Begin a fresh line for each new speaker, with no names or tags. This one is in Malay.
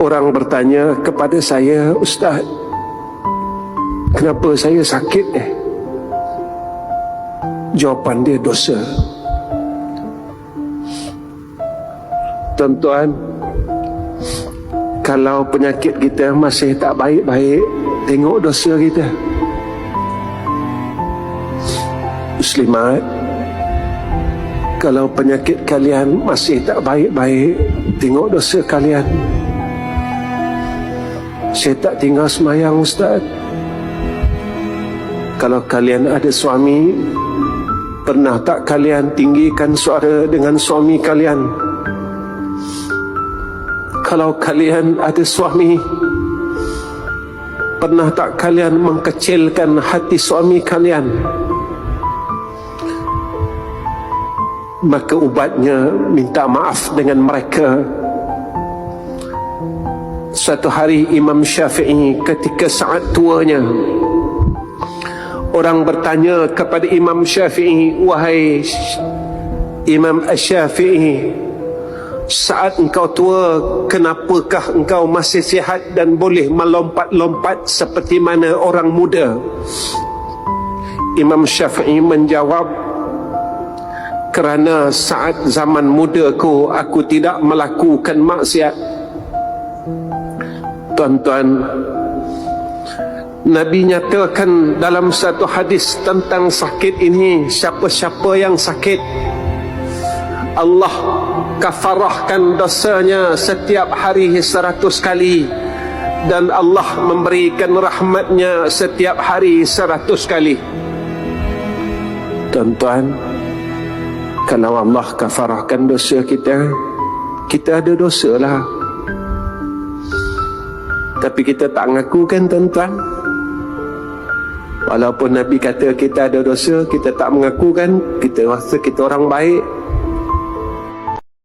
Orang bertanya kepada saya, Ustaz, kenapa saya sakit Jawapan dia, dosa. Tuan-tuan, kalau penyakit kita masih tak baik-baik, tengok dosa kita. Muslimat, kalau penyakit kalian masih tak baik-baik, tengok dosa kalian. Saya tak tinggal semayang, Ustaz. Kalau kalian ada suami, pernah tak kalian tinggikan suara dengan suami kalian? Kalau kalian ada suami, pernah tak kalian mengkecilkan hati suami kalian? Maka ubatnya minta maaf dengan mereka. Suatu hari Imam Syafi'i ketika saat tuanya, orang bertanya kepada Imam Syafi'i, wahai Imam Syafi'i, saat engkau tua, kenapakah engkau masih sihat dan boleh melompat-lompat seperti mana orang muda? Imam Syafi'i menjawab, kerana saat zaman mudaku aku tidak melakukan maksiat. Tuan-tuan, Nabi nyatakan dalam satu hadis tentang sakit ini, siapa-siapa yang sakit, Allah kafarahkan dosanya setiap hari 100 kali, dan Allah memberikan rahmatnya setiap hari 100 kali. Tuan-tuan, kalau Allah kafarahkan dosa kita, kita ada dosa lah. Tapi kita tak ngaku kan, tuan-tuan? Walaupun Nabi kata kita ada dosa, kita tak mengaku kan? Kita rasa kita orang baik.